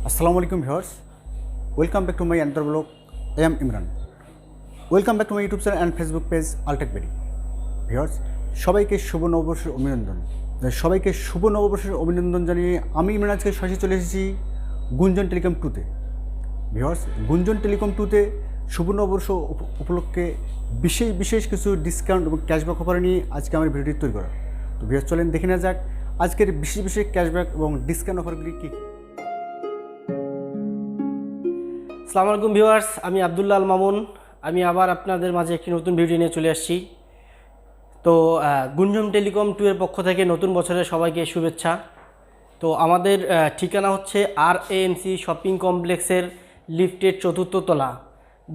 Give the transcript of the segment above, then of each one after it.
আসসালামু আলাইকুম viewers, welcome back to my another blog. I am Imran. Welcome back to my YouTube channel and Facebook page Altech Berry. Viewers, সবাইকে শুভ নববর্ষের অভিনন্দন জানিয়ে আমি ইমরান আজকে সরাসরি চলে এসেছি গুঞ্জন টেলিকম 2-তে। ভিউয়ার্স, গুঞ্জন টেলিকম 2-তে শুভ নববর্ষ উপলক্ষে বিশেষ কিছু ডিসকাউন্ট এবং ক্যাশব্যাক অফার নিয়ে আজকে আমার ভিডিওটি তৈরি করা। তো ভিউয়ার্স, চলেন দেখে নেওয়া যাক আজকের বিশেষ ক্যাশব্যাক এবং ডিসকাউন্ট অফারগুলি কী কী। আসসালামু আলাইকুম ভিউয়ার্স, আমি আব্দুল্লাহ আল মামুন। আমি আবার আপনাদের মাঝে একটি নতুন ভিডিও নিয়ে চলে আসছি। তো গুঞ্জন টেলিকম 2 এর পক্ষ থেকে নতুন বছরের সবাইকে শুভেচ্ছা। তো আমাদের ঠিকানা হচ্ছে RAMC শপিং কমপ্লেক্সের লিফটের 4র্থ তলা,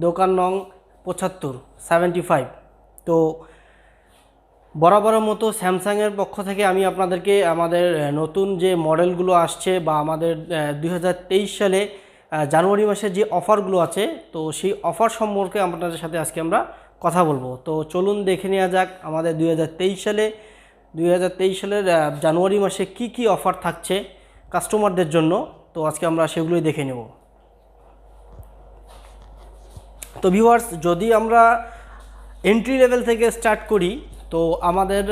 দোকান নং 75 তো বরাবরের মতো স্যামসাংয়ের পক্ষ থেকে আমি আপনাদেরকে আমাদের নতুন যে মডেলগুলো আসছে বা আমাদের 2023 সালে জানুয়ারি মাসে যে অফারগুলো আছে, তো সেই অফার সম্পর্কে আপনাদের সাথে আজকে আমরা কথা বলবো। তো চলুন দেখে নেওয়া যাক আমাদের 2023 সালের জানুয়ারি মাসে কি অফার থাকছে কাস্টমারদের জন্য। তো আজকে আমরা সেগুলোই দেখে নেব। তো ভিউয়ার্স, যদি আমরা এন্ট্রি লেভেল থেকে স্টার্ট করি, তো আমাদের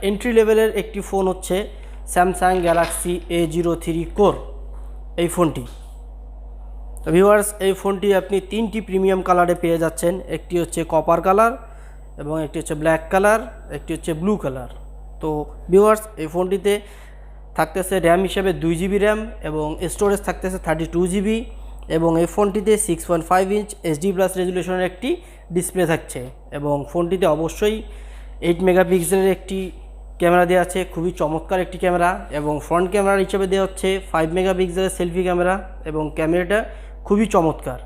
এন্ট্রি লেভেলের একটি ফোন হচ্ছে স্যামসাং গ্যালাক্সি A03 কোর, এই ফোনটি। তো ভিউয়ার্স, এই ফোনটি আপনি 3টি প্রিমিয়াম কালারে পেয়ে যাচ্ছেন। একটি হচ্ছে কপার কালার, এবং একটি হচ্ছে ব্ল্যাক কালার, একটি হচ্ছে ব্লু কালার। তো ভিউয়ার্স, এই ফোনটিতে থাকতেছে র্যাম হিসেবে 2GB র্যাম এবং স্টোরেজ থাকতেছে 32GB, এবং এই ফোনটিতে 6.5 ইঞ্চ HD+ রেজুলেশনের একটি ডিসপ্লে থাকছে, এবং ফোনটিতে অবশ্যই 8 মেগাপিক্সেলের একটি ক্যামেরা দেওয়া আছে, খুবই চমৎকার একটি ক্যামেরা। এবং ফ্রন্ট ক্যামেরা হিসেবে দেওয়া হচ্ছে 5 মেগাপিক্সেলের সেলফি ক্যামেরা, এবং ক্যামেরাটা খুবই চমৎকার।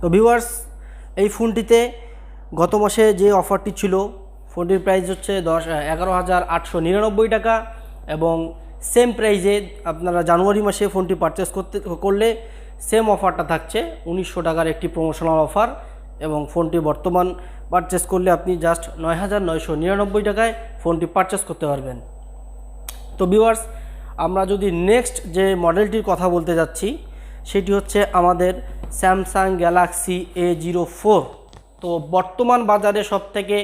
তো ভিউয়ার্স, এই ফোনটিতে গত মাসে যে অফারটি ছিল, ফোনটির প্রাইস হচ্ছে 11,899 টাকা, এবং সেম প্রাইজে আপনারা জানুয়ারি মাসে ফোনটি পারচেস করলে সেম অফারটা থাকছে 1900 টাকার একটি প্রমোশনাল অফার, এবং ফোনটি বর্তমান পারচেস করলে আপনি জাস্ট 9,999 টাকায় ফোনটি পারচেস করতে পারবেন। তো ভিউয়ার্স, আমরা যদি নেক্সট যে মডেলটির কথা বলতে যাচ্ছি, সেটি হচ্ছে আমাদের স্যামসাং গ্যালাক্সি A04। তো বর্তমান বাজারে সবথেকে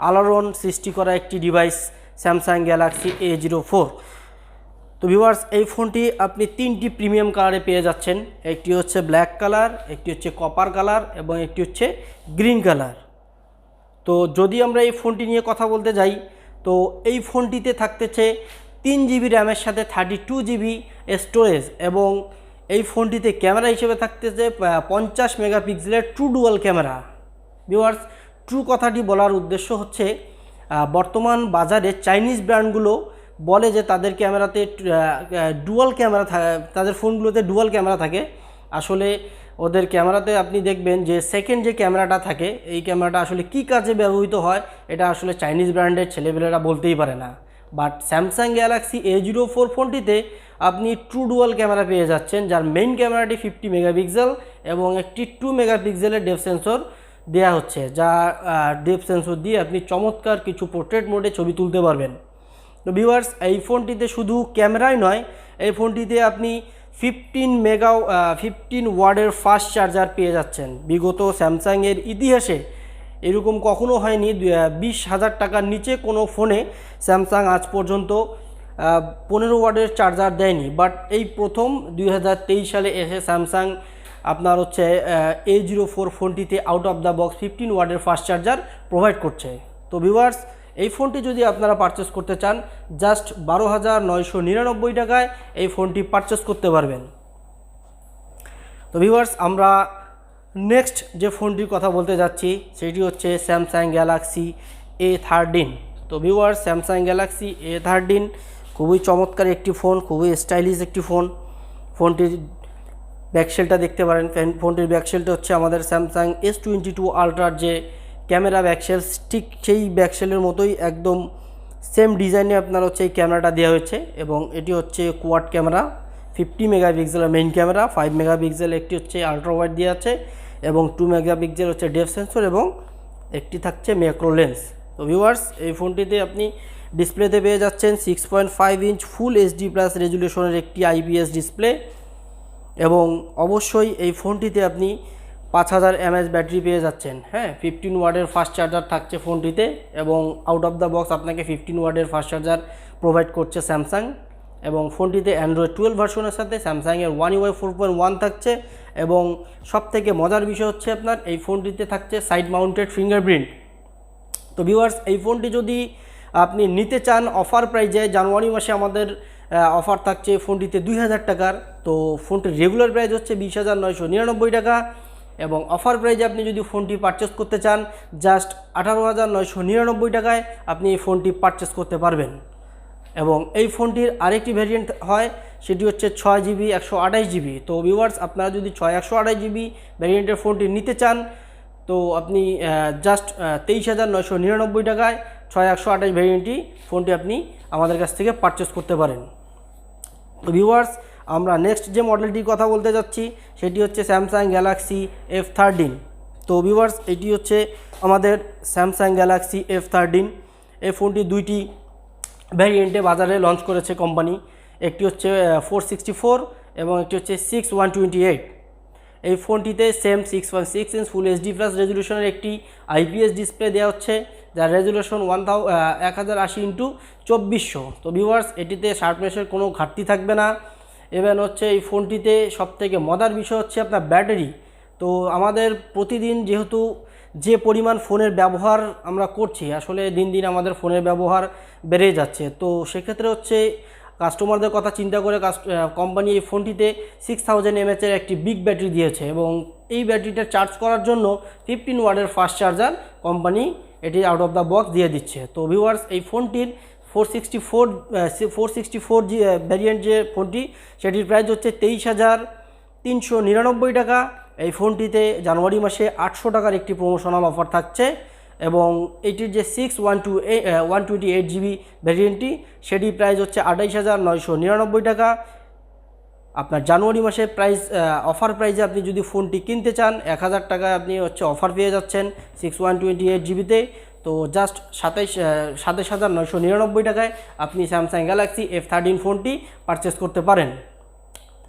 আলোড়ন সৃষ্টি করা একটি ডিভাইস স্যামসাং গ্যালাক্সি A04। তো ভিউয়ার্স, এই ফোনটি আপনি 3টি প্রিমিয়াম কালারে পেয়ে যাচ্ছেন। একটি হচ্ছে ব্ল্যাক কালার, একটি হচ্ছে কপার কালার, এবং একটি হচ্ছে গ্রিন কালার। তো যদি আমরা এই ফোনটি নিয়ে কথা বলতে যাই, তো এই ফোনটিতে থাকতেছে 3GB র্যামের সাথে 32GB স্টোরেজ, এবং এই ফোনটিতে ক্যামেরা হিসেবে থাকতেছে 50 মেগাপিক্সেলের true dual camera. Viewers, true কথাটি বলার উদ্দেশ্য হচ্ছে বর্তমান বাজারে চাইনিজ ব্র্যান্ডগুলো বলে যে তাদের ক্যামেরাতে ডুয়াল ক্যামেরা তাদের ফোনগুলোতে ডুয়াল ক্যামেরা থাকে। আসলে ওদের ক্যামেরাতে আপনি দেখবেন যে সেকেন্ড যে ক্যামেরাটা থাকে, এই ক্যামেরাটা আসলে কী কাজে ব্যবহৃত হয় এটা আসলে চাইনিজ ব্র্যান্ডের ছেলেপেলেরা বলতেই পারে না। বাট স্যামসাং গ্যালাক্সি A04 ফোনটিতে আপনি ট্রু ডুয়াল ক্যামেরা পেয়ে যাচ্ছেন, যার মেইন ক্যামেরাটি 50 মেগাপিক্সেল এবং একটি 2 মেগাপিক্সেলের ডেপথ সেন্সর দেওয়া হচ্ছে, যা ডেপথ সেন্সর দিয়ে আপনি চমৎকার কিছু পোর্ট্রেট মোডে ছবি তুলতে পারবেন। তো ভিউয়ার্স, এই ফোনটিতে শুধু ক্যামেরাই নয়, এই ফোনটিতে আপনি 15 ওয়াটের ফাস্ট চার্জার পেয়ে যাচ্ছেন। বিগত স্যামসাংয়ের ইতিহাসে এরকম কখনো হয়নি। 20,000 টাকার নিচে কোনো ফোনে স্যামসাং আজ পর্যন্ত 15 ওয়াটের চার্জার দেয়নি। বাট এই প্রথম 2023 সালে এসে স্যামসাং আপনার হচ্ছে A04 ফোনটিতে আউট অফ দ্য বক্স 15 ওয়াটের ফাস্ট চার্জার প্রোভাইড করছে। তো ভিউয়ার্স, এই ফোনটি যদি আপনারা পারচেস করতে চান, জাস্ট 12,999 টাকায় এই ফোনটি পারচেস করতে পারবেন। তো ভিউয়ার্স, আমরা নেক্সট যে ফোনটির কথা বলতে যাচ্ছি, সেটি হচ্ছে স্যামসাং গ্যালাক্সি A13। তো ভিউয়ার্স, স্যামসাং গ্যালাক্সি A13 খুবই চমৎকার একটি ফোন, খুবই স্টাইলিশ একটি ফোন। ফোনটির ব্যাকসেলটা দেখতে পারেন। ফোনটির ব্যাকসেলটা হচ্ছে আমাদের স্যামসাং S22 আলট্রার যে ক্যামেরা ব্যাকসেল, ঠিক সেই ব্যাকসেলের মতোই একদম সেম ডিজাইনে আপনার হচ্ছে এই ক্যামেরাটা দেওয়া হয়েছে, এবং এটি হচ্ছে কোয়াড ক্যামেরা, 50 মেগাপিক্সেলের মেইন ক্যামেরা, 5 মেগাপিক্সেল একটি হচ্ছে আলট্রা ওয়াইড দেওয়া আছে, এবং 2 মেগাপিক্সেল হচ্ছে ডেপথ সেন্সর, এবং একটি থাকছে ম্যাক্রো লেন্স। তো ভিউয়ার্স, এই ফোনটিতে আপনি ডিসপ্লেতে পেয়ে যাচ্ছেন 6.5 ইঞ্চ ফুল এইচডি প্লাস রেজুলেশনের একটি আইপিএস ডিসপ্লে এবং অবশ্যই এই ফোনটিতে আপনি 5000 mAh ব্যাটারি পেয়ে যাচ্ছেন। হ্যাঁ, 15 ওয়াটের ফাস্ট চার্জার থাকছে ফোনটিতে এবং আউট অফ দ্য বক্স আপনাকে 15 ওয়াটের ফাস্ট চার্জার প্রোভাইড করছে স্যামসাং এবং ফোনটিতে অ্যান্ড্রয়েড 12 ভার্সনের সাথে স্যামসাংয়ের One UI 4.1 থাকছে এবং সবথেকে মজার বিষয় হচ্ছে আপনার এই ফোনটিতে থাকছে সাইড মাউন্টেড ফিঙ্গারপ্রিন্ট। তো ভিউয়ার্স, এই ফোনটি যদি আপনি নিতে চান অফার প্রাইজে, জানুয়ারি মাসে আমাদের অফার থাকছে ফোনটিতে 2000 টাকার। তো ফোনটির রেগুলার প্রাইস হচ্ছে 20,999 টাকা এবং অফার প্রাইজে আপনি যদি ফোনটি পারচেস করতে চান জাস্ট 18,999 টাকায় আপনি এই ফোনটি পারচেস করতে পারবেন। এবং এই ফোনটির আরেকটি ভ্যারিয়েন্ট হয়, সেটি হচ্ছে 6GB 128GB। তো ভিউয়ার্স, আপনারা যদি 128GB ভ্যারিয়েন্টের ফোনটি নিতে চান তো আপনি জাস্ট 23,999 টাকায় 128 ভ্যারিয়েন্টটি ফোনটি আপনি আমাদের কাছ থেকে পারচেস করতে পারেন। তো ভিউয়ার্স, আমরা নেক্সট যে মডেলটির কথা বলতে যাচ্ছি সেটি হচ্ছে স্যামসাং গ্যালাক্সি F13। তো ভিউয়ার্স, এটি হচ্ছে আমাদের স্যামসাং গ্যালাক্সি F13। এই ফোনটি দুইটি ভ্যারিয়েন্টে বাজারে লঞ্চ করেছে কোম্পানি, একটি হচ্ছে 464 এবং একটি হচ্ছে 6128। এই ফোনটিতে same 6.6 inch full HD plus রেজুলেশনের একটি আইপিএস ডিসপ্লে দেওয়া হচ্ছে, যার রেজুলেশন 1080x2400। তো ভিউয়ার্স, এটিতে শার্পনেসের কোনো ঘাটতি থাকবে না। ইভেন হচ্ছে এই ফোনটিতে সবথেকে মজার বিষয় হচ্ছে আপনার ব্যাটারি। তো আমাদের প্রতিদিন যেহেতু যে পরিমাণ ফোনের ব্যবহার আমরা করছি, আসলে দিন দিন আমাদের ফোনের ব্যবহার বেড়ে যাচ্ছে। তো সেক্ষেত্রে হচ্ছে কাস্টমারদের কথা চিন্তা করে কোম্পানি এই ফোনটিতে 6000 mAh একটি বিগ ব্যাটারি দিয়েছে এবং এই ব্যাটারিটা চার্জ করার জন্য 15 ওয়াটের ফাস্ট চার্জার কোম্পানি এটি আউট অফ দ্য বক্স দিয়ে দিচ্ছে। তো ভিউয়ার্স, এই ফোনটির 464 ভ্যারিয়েন্ট যে ফোনটি, সেটির প্রাইস হচ্ছে 23,399 টাকা। এই ফোনটিতে জানুয়ারি মাসে 800 টাকার একটি প্রমোশনাল অফার থাকছে এবং এটির যে 128GB ভ্যারিয়েন্টটি, সেটির প্রাইস হচ্ছে 28,999 টাকা। আপনার জানুয়ারি মাসে প্রাইস অফার প্রাইসে আপনি যদি ফোনটি কিনতে চান 1000 টাকায় আপনি হচ্ছে অফার পেয়ে যাচ্ছেন 6128GBতে। তো জাস্ট 27,999 টাকায় আপনি স্যামসাং গ্যালাক্সি F13 ফোনটি পারচেস করতে পারেন।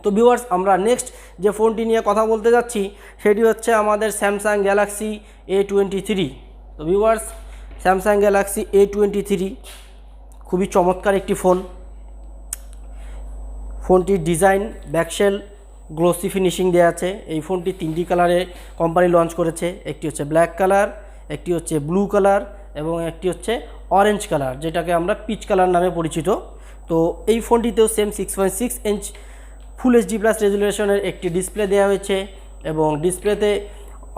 তো ভিউয়ার্স, আমরা নেক্সট যে ফোনটি নিয়ে কথা বলতে যাচ্ছি সেটি হচ্ছে আমাদের স্যামসাং গ্যালাক্সি A23। তো ভিউয়ার্স, স্যামসাং গ্যালাক্সি A23 খুবই চমৎকার একটি ফোন। ফোনটির ডিজাইন ব্যাকশেল গ্লোসি ফিনিশিং দেওয়া আছে। এই ফোনটি 3টি কালারে কোম্পানি লঞ্চ করেছে, একটি হচ্ছে ব্ল্যাক কালার, একটি হচ্ছে ব্লু কালার এবং একটি হচ্ছে অরেঞ্জ কালার, যেটাকে আমরা পিচ কালার নামে পরিচিত। তো এই ফোনটিতেও same 6.6 inch full HD plus রেজুলেশনের একটি ডিসপ্লে দেওয়া হয়েছে এবং ডিসপ্লেতে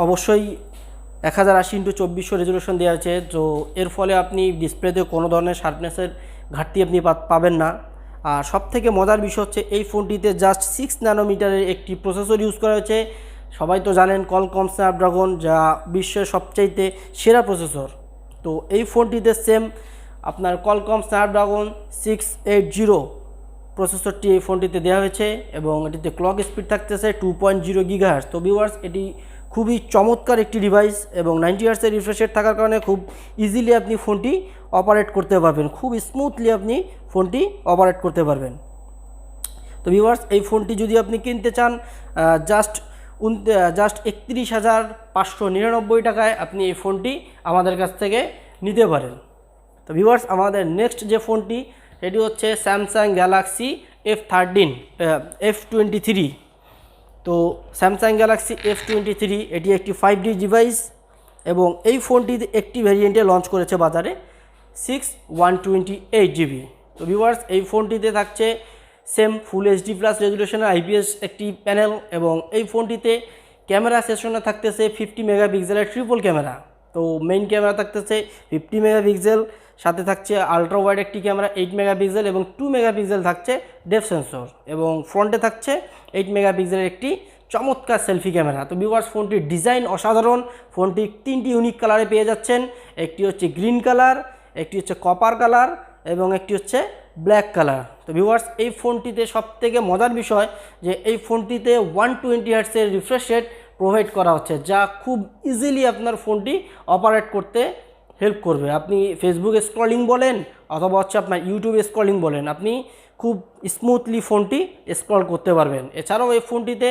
অবশ্যই 1080x2400 রেজুলেশন দেওয়া হয়েছে। তো এর ফলে আপনি ডিসপ্লেতে কোনো ধরনের শার্পনেসের ঘাটতি আপনি পাবেন না। আর সবথেকে মজার বিষয় হচ্ছে এই ফোনটিতে জাস্ট 6 ন্যানোমিটারের একটি প্রসেসর ইউজ করা হয়েছে। সবাই তো জানেন কলকম স্ন্যাপড্রাগন যা বিশ্বের সবচাইতে সেরা প্রসেসর। তো এই ফোনটিতে সেম আপনার কলকম স্ন্যাপড্রাগন 680 প্রসেসরটি এই ফোনটিতে দেওয়া হয়েছে এবং এটিতে ক্লক স্পিড থাকতেছে 2.0 GHz। তো ভিউয়ার্স, এটি খুবই চমৎকার একটি ডিভাইস এবং 90 Hz রিফ্রেশ রেট থাকার কারণে খুব ইজিলি আপনি ফোনটি অপারেট করতে পারবেন, খুব স্মুথলি আপনি ফোনটি অপারেট করতে পারবেন। তো ভিউয়ার্স, এই ফোনটি যদি আপনি কিনতে চান জাস্ট 31,599 টাকায় আপনি এই ফোনটি আমাদের কাছ থেকে নিতে পারেন। তো ভিউয়ার্স, আমাদের নেক্সট যে ফোনটি সেটি হচ্ছে স্যামসাং গ্যালাক্সি F23। তো স্যামসাং গ্যালাক্সি F23 এটি একটি 5G ডিভাইস এবং এই ফোনটি একটি ভ্যারিয়েন্টে লঞ্চ করেছে বাজারে 6128GB। তো ভিউয়ার্স, এই ফোনটিতে থাকছে সেম ফুল এইচডি প্লাস রেজুলেশনের আইপিএস একটি প্যানেল এবং এই ফোনটিতে ক্যামেরা সেকশনে থাকতেছে 50 মেগাপিক্সেলের ট্রিপল ক্যামেরা। তো মেইন ক্যামেরা থাকতেছে 50 মেগাপিক্সেল, সাথে থাকছে আলট্রা ওয়াইড একটি ক্যামেরা 8 মেগাপিক্সেল এবং 2 মেগাপিক্সেল থাকছে ডেপথ সেন্সর এবং ফ্রন্টে থাকছে 8 মেগাপিক্সেলের একটি চমৎকার সেলফি ক্যামেরা। তো ভিউয়ার্স, ফোনটির ডিজাইন অসাধারণ। ফোনটি 3টি ইউনিক কালারে পেয়ে যাচ্ছেন, একটি হচ্ছে গ্রিন কালার, একটি হচ্ছে কপার কালার এবং একটি হচ্ছে ব্ল্যাক কালার। তো ভিউয়ার্স, এই ফোনটিতে সবথেকে মজার বিষয় যে এই ফোনটিতে 120 Hz রিফ্রেশ রেট প্রোভাইড করা হচ্ছে, যা খুব ইজিলি আপনার ফোনটি অপারেট করতে হেল্প করবে। আপনি ফেসবুক স্ক্রলিং বলেন, অথবা হচ্ছে আপনার ইউটিউব স্ক্রলিং বলেন, আপনি খুব স্মুথলি ফোনটি স্ক্রল করতে পারবেন। এছাড়াও এই ফোনটিতে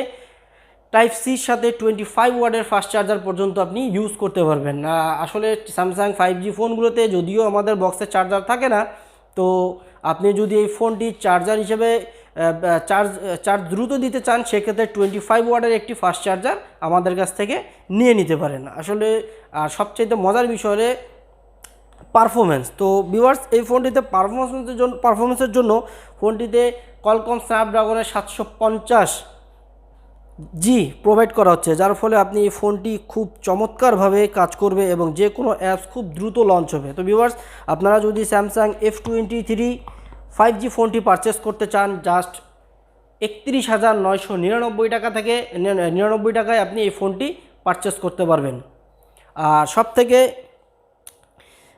টাইপ সির সাথে 25 ওয়াটের ফাস্ট চার্জার পর্যন্ত আপনি ইউজ করতে পারবেন। আসলে স্যামসাং 5G ফোনগুলোতে যদিও আমাদের বক্সে চার্জার থাকে না, তো আপনি যদি এই ফোনটি চার্জার হিসেবে চার্জ দ্রুত দিতে চান, সেক্ষেত্রে 25 ওয়াটের একটি ফাস্ট চার্জার আমাদের কাছ থেকে নিয়ে নিতে পারেন। আসলে সবচেয়ে মজার বিষয় পারফরমেন্স। তো ভিউয়ার্স, এই ফোনটিতে পারফরমেন্সের জন্য ফোনটিতে কলকম স্ন্যাপড্রাগনের 750G প্রোভাইড করা হচ্ছে, যার ফলে আপনি এই ফোনটি খুব চমৎকারভাবে কাজ করবে এবং যে কোনো অ্যাপস খুব দ্রুত লঞ্চ হবে। তো ভিউয়ার্স, আপনারা যদি স্যামসাং F23 5G ফোনটি পারচেস করতে চান, জাস্ট 31,999 টাকা থেকে 99 টাকায় আপনি এই ফোনটি পারচেস করতে পারবেন। আর সব থেকে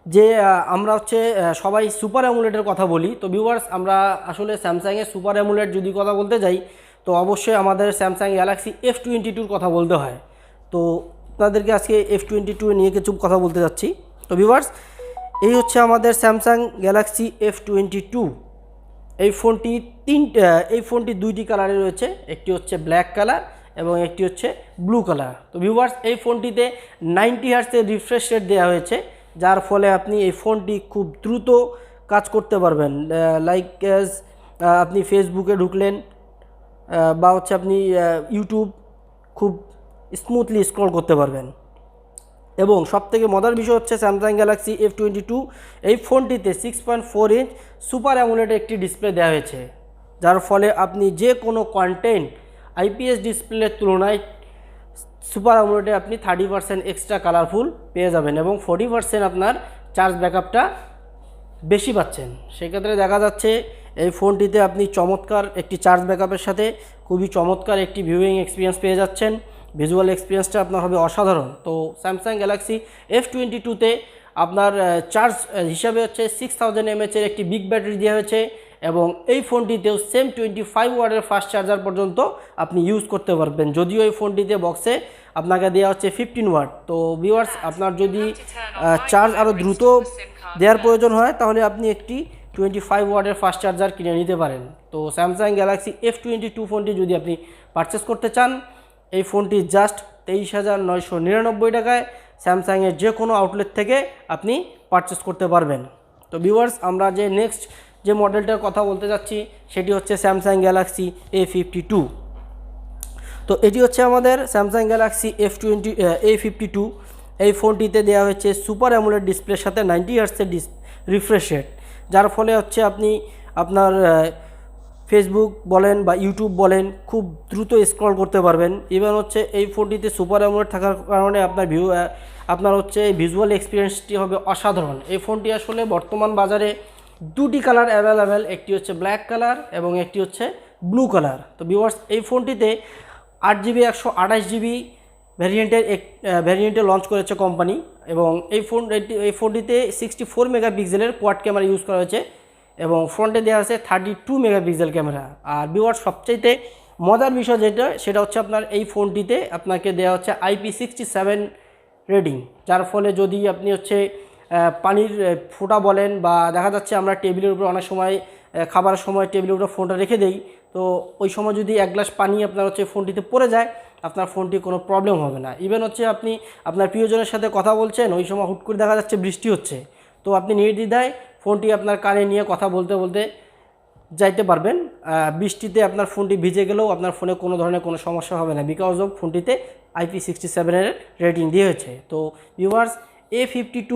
যে আমরা হচ্ছে সবাই সুপার অ্যামুলেটের কথা বলি। তো ভিউয়ার্স, আমরা আসলে স্যামসাংয়ের সুপার অ্যামুলেট যদি কথা বলতে যাই, তো অবশ্যই আমাদের স্যামসাং গ্যালাক্সি F22 কথা বলতে হয়। তো আপনাদেরকে আজকে F22 নিয়ে কিছু কথা বলতে যাচ্ছি। তো ভিউয়ার্স, এই হচ্ছে আমাদের স্যামসাং গ্যালাক্সি F22। এই ফোনটি দুইটি কালারে রয়েছে, একটি হচ্ছে ব্ল্যাক কালার এবং একটি হচ্ছে ব্লু কালার। তো ভিউয়ার্স, এই ফোনটিতে 90 হার্টজের রিফ্রেশ রেট দেওয়া হয়েছে, যার ফলে আপনি এই ফোনটি খুব দ্রুত কাজ করতে পারবেন। লাইক আপনি ফেসবুকে ঢুকলেন বা হচ্ছে আপনি ইউটিউব খুব স্মুথলি স্ক্রল করতে পারবেন। এবং সবথেকে মজার বিষয় হচ্ছে স্যামসাং গ্যালাক্সি F22 এই ফোনটিতে 6.4 ইঞ্চ সুপার অ্যামোলেড একটি ডিসপ্লে দেওয়া হয়েছে, যার ফলে আপনি যে কোনো কন্টেন্ট IPS ডিসপ্লের তুলনায় সুপার অ্যামোলেডে আপনি 30% এক্সট্রা কালারফুল পেয়ে যাবেন এবং 40% আপনার চার্জ ব্যাকআপটা বেশি পাচ্ছেন। সেক্ষেত্রে দেখা যাচ্ছে এই ফোনটিতে আপনি চমৎকার একটি চার্জ ব্যাকআপের সাথে খুবই চমৎকার একটি ভিউইং এক্সপিরিয়েন্স পেয়ে যাচ্ছেন। ভিজুয়াল এক্সপিরিয়েন্সটা আপনার হবে অসাধারণ। তো স্যামসাং গ্যালাক্সি F22তে আপনার চার্জ হিসাবে হচ্ছে 6000 mAh একটি বিগ ব্যাটারি দেওয়া হয়েছে এবং এই ফোনটিতেও সেম 25 ওয়াটের ফাস্ট চার্জার পর্যন্ত আপনি ইউজ করতে পারবেন। যদিও এই ফোনটিতে বক্সে আপনাকে দেওয়া হচ্ছে 15 ওয়াট। তো ভিউয়ার্স, আপনার যদি চার্জ আরও দ্রুত দেওয়ার প্রয়োজন হয়, তাহলে আপনি একটি 25 ওয়াটের ফাস্ট চার্জার কিনে নিতে পারেন। তো স্যামসাং গ্যালাক্সি F22 ফোনটি যদি আপনি পারচেস করতে চান, এই ফোনটি জাস্ট 23,999 টাকায় স্যামসাংয়ের যে কোনো আউটলেট থেকে আপনি পারচেস করতে পারবেন। তো ভিউয়ার্স, আমরা যে নেক্সট যে মডেলটার কথা বলতে যাচ্ছি সেটি হচ্ছে স্যামসাং গ্যালাক্সি A52। তো এটি হচ্ছে আমাদের স্যামসাং গ্যালাক্সি A52। এই ফোনটিতে দেওয়া হয়েছে সুপার অ্যামোলেড ডিসপ্লের সাথে 90 হার্টজের রিফ্রেশ রেট, যার ফলে হচ্ছে আপনি আপনার ফেসবুক বলেন বা ইউটিউব বলেন খুব দ্রুত স্ক্রল করতে পারবেন। ইভেন হচ্ছে এই ফোনটিতে সুপার অ্যামোলেড থাকার কারণে আপনার হচ্ছে ভিজুয়াল এক্সপিরিয়েন্সটি হবে অসাধারণ। এই ফোনটি আসলে বর্তমান বাজারে দুটি কালার অ্যাভেলেবেল, একটি হচ্ছে ব্ল্যাক কালার এবং একটি হচ্ছে ব্লু কালার। তো ভিউয়ার্স, এই ফোনটিতে 8GB 128GB ভ্যারিয়েন্টে লঞ্চ করেছে কোম্পানি এবং এই ফোনটিতে 64 মেগাপিক্সেলের কোয়াড ক্যামেরা ইউজ করা হয়েছে এবং ফ্রন্টে দেওয়া আছে 32 মেগাপিক্সেল ক্যামেরা। আর ভিউয়ার্স, সবচাইতে মজার বিষয় সেটা হচ্ছে আপনার এই ফোনটিতে আপনাকে দেওয়া হচ্ছে IP67 রেটিং, যার ফলে যদি আপনি হচ্ছে পানির ফোঁটা বলেন বা দেখা যাচ্ছে আমরা টেবিলের উপর অনেক সময় খাবারের সময় টেবিলের উপর ফোনটা রেখে দেই, তো ওই সময় যদি এক গ্লাস পানি আপনার হচ্ছে ফোনটিতে পড়ে যায়, আপনার ফোনটি কোনো প্রবলেম হবে না। ইভেন হচ্ছে আপনি আপনার প্রিয়জনের সাথে কথা বলছেন, ওই সময় হুট করে দেখা যাচ্ছে বৃষ্টি হচ্ছে, তো আপনি নির্দ্বিধায় ফোনটি আপনার কানে নিয়ে কথা বলতে বলতে যাইতে পারবেন। বৃষ্টিতে আপনার ফোনটি ভিজে গেলেও আপনার ফোনে কোনো ধরনের কোনো সমস্যা হবে না, বিকজ অফ ফোনটিতে IP67 রেটিং দিয়ে হয়েছে। তো ভিউয়ার্স, A52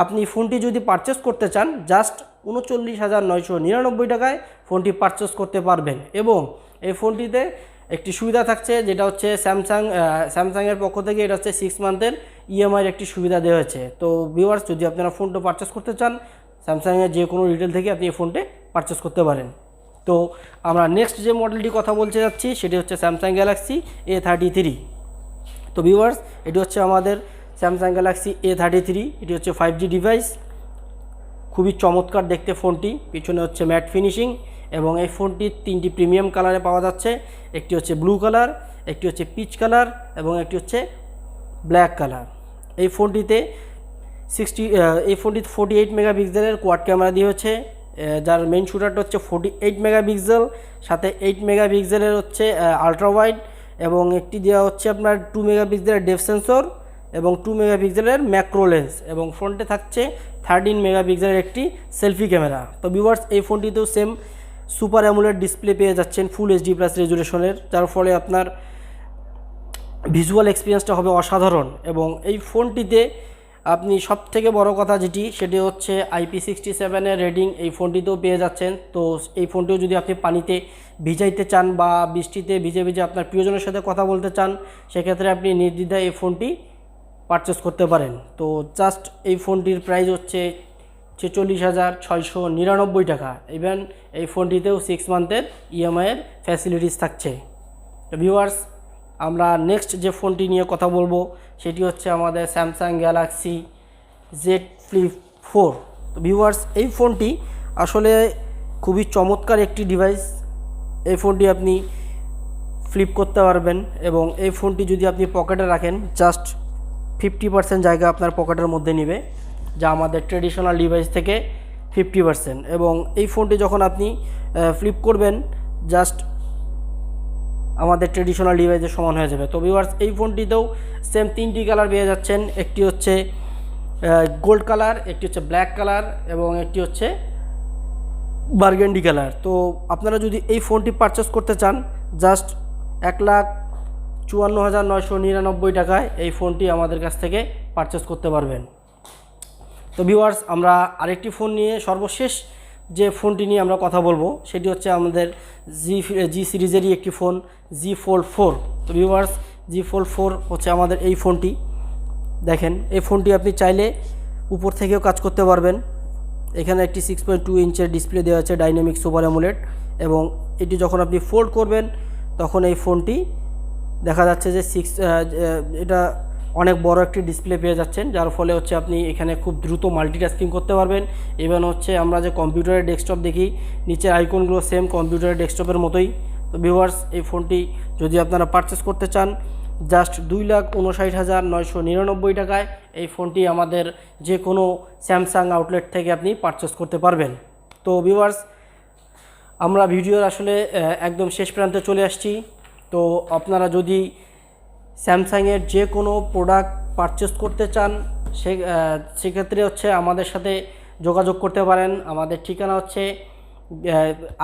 আপনি ফোনটি যদি পারচেস করতে চান, জাস্ট 39,999 টাকায় ফোনটি পারচেস করতে পারবেন এবং এই ফোনটিতে একটি সুবিধা থাকছে, যেটা হচ্ছে স্যামসাংয়ের পক্ষ থেকে এটা হচ্ছে 6 মান্থের EMI-র একটি সুবিধা দেওয়া হয়েছে। তো ভিউয়ার্স, যদি আপনারা ফোনটা পারচেস করতে চান, স্যামসাংয়ের যে কোনো রিটেল থেকে আপনি এই ফোনটি পারচেস করতে পারেন। তো আমরা নেক্সট যে মডেলটি কথা বলতে যাচ্ছি সেটি হচ্ছে স্যামসাং গ্যালাক্সি A33। তো ভিউয়ার্স, এটি হচ্ছে আমাদের স্যামসাং গ্যালাক্সি A33। এটি হচ্ছে 5G ডিভাইস, খুবই চমৎকার দেখতে ফোনটি। পিছনে হচ্ছে ম্যাট ফিনিশিং এবং এই ফোনটি 3টি প্রিমিয়াম কালারে পাওয়া যাচ্ছে, একটি হচ্ছে ব্লু কালার, একটি হচ্ছে পিচ কালার এবং একটি হচ্ছে ব্ল্যাক কালার। এই ফোনটিতে এই ফোনটি 48 মেগাপিক্সেলের কোয়াড ক্যামেরা দিয়ে হচ্ছে, যার মেইন শুটারটা হচ্ছে 48 মেগাপিক্সেল, সাথে 8 মেগাপিক্সেলের হচ্ছে আলট্রা ওয়াইড, এবং একটি দেওয়া হচ্ছে আপনার 2 মেগাপিক্সেলের ডেপথ সেন্সর এবং 2 মেগাপিক্সেলের ম্যাক্রো লেন্স, এবং ফ্রন্টে থাকছে 13 মেগাপিক্সেলের একটি সেলফি ক্যামেরা। তো ভিউয়ার্স, এই ফোনটিতেও সেম সুপার অ্যামোলেড ডিসপ্লে পেয়ে যাচ্ছেন ফুল এইচডি প্লাস রেজুলেশনের, যার ফলে আপনার ভিজুয়াল এক্সপিরিয়েন্সটা হবে অসাধারণ। এবং এই ফোনটিতে আপনি সবথেকে বড় কথা সেটি হচ্ছে IP67 রেটিং এই ফোনটিতেও পেয়ে যাচ্ছেন। তো এই ফোনটিও যদি আপনি পানিতে ভিজাইতে চান বা বৃষ্টিতে ভিজে ভিজে আপনার প্রিয়জনের সাথে কথা বলতে চান, সেক্ষেত্রে আপনি নির্দ্বিধায় এই ফোনটি পারচেস করতে পারেন। তো জাস্ট এই ফোনটির প্রাইস হচ্ছে 46,699 টাকা। ইভেন এই ফোনটিতেও 6 মান্থের ইএমআইয়ের ফ্যাসিলিটিস থাকছে। তো ভিউয়ার্স, আমরা নেক্সট যে ফোনটি নিয়ে কথা বলবো সেটি হচ্ছে আমাদের স্যামসাং গ্যালাক্সি জেড ফ্লিপ 4। তো ভিউয়ার্স, এই ফোনটি আসলে খুবই চমৎকার একটি ডিভাইস। এই ফোনটি আপনি ফ্লিপ করতে পারবেন, এবং এই ফোনটি যদি আপনি পকেটে রাখেন জাস্ট 50% জায়গা আপনার পকেটের মধ্যে নেবে, যা আমাদের ট্রেডিশনাল ডিভাইস থেকে 50%। এবং এই ফোনটি যখন আপনি ফ্লিপ করবেন জাস্ট আমাদের ট্রেডিশনাল ডিভাইসের সমান হয়ে যাবে। তো ভিউয়ার্স, এই ফোনটিতেও সেম 3টি কালার পেয়ে যাচ্ছেন। একটি হচ্ছে গোল্ড কালার, একটি হচ্ছে ব্ল্যাক কালার, এবং একটি হচ্ছে বার্গেন্ডি কালার। তো আপনারা যদি এই ফোনটি পারচেস করতে চান জাস্ট 1,54,999 টাকায় এই ফোনটি আমাদের কাছ থেকে পারচেস করতে পারবেন। তো ভিউয়ার্স, আমরা আরেকটি ফোন নিয়ে সর্বশেষ যে ফোনটি নিয়ে আমরা কথা বলবো সেটি হচ্ছে আমাদের জি সিরিজেরই একটি ফোন জি ফোল্ড 4। তো ভিউয়ার্স, জি ফোল্ড 4 হচ্ছে আমাদের এই ফোনটি। দেখেন, এই ফোনটি আপনি চাইলে উপর থেকেও কাজ করতে পারবেন। এখানে একটি 6.2 ইঞ্চের ডিসপ্লে দেওয়া আছে ডাইনামিক সুপার অ্যামোলেড, এবং এটি যখন আপনি ফোল্ড করবেন তখন এই ফোনটি দেখা যাচ্ছে যে এটা অনেক বড় একটি ডিসপ্লে পেয়ে যাচ্ছেন, যার ফলে হচ্ছে আপনি এখানে খুব দ্রুত মাল্টিটাস্কিং করতে পারবেন। ইভেন হচ্ছে আমরা যে কম্পিউটারের ডেস্কটপ দেখি, নিচের আইকনগুলো সেম কম্পিউটারের ডেস্কটপের মতোই। তো ভিউয়ার্স, এই ফোনটি যদি আপনারা পারচেস করতে চান জাস্ট 2,59,999 টাকায় এই ফোনটি আমাদের যে কোনো স্যামসাং আউটলেট থেকে আপনি পারচেস করতে পারবেন। তো ভিউয়ার্স, আমরা ভিডিওর আসলে একদম শেষ প্রান্তে চলে আসছি। তো আপনারা যদি স্যামসাংয়ের যে কোনো প্রোডাক্ট পারচেস করতে চান সেক্ষেত্রে হচ্ছে আমাদের সাথে যোগাযোগ করতে পারেন। আমাদের ঠিকানা হচ্ছে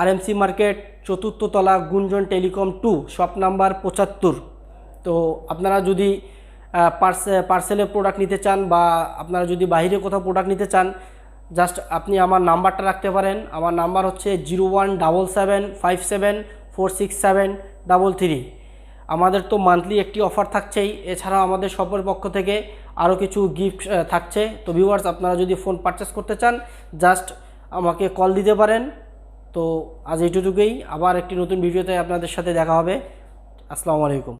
RMC মার্কেট, 4th তলা, গুঞ্জন টেলিকম 2, শপ নাম্বার 75। তো আপনারা যদি পার্সেলের প্রোডাক্ট নিতে চান বা আপনারা যদি বাইরে কোথাও প্রোডাক্ট নিতে চান জাস্ট আপনি আমার নাম্বারটা রাখতে পারেন। আমার নাম্বার হচ্ছে 0177546733। আমাদের তো মান্থলি একটি অফার থাকছেই, এছাড়াও আমাদের শপের পক্ষ থেকে আরও কিছু গিফট থাকছে। তো ভিউয়ার্স, আপনারা যদি ফোন পারচেস করতে চান জাস্ট আমাকে কল দিতে পারেন। তো আজ এইটুকুই, আবার একটি নতুন ভিডিওতে আপনাদের সাথে দেখা হবে। আসসালামু আলাইকুম।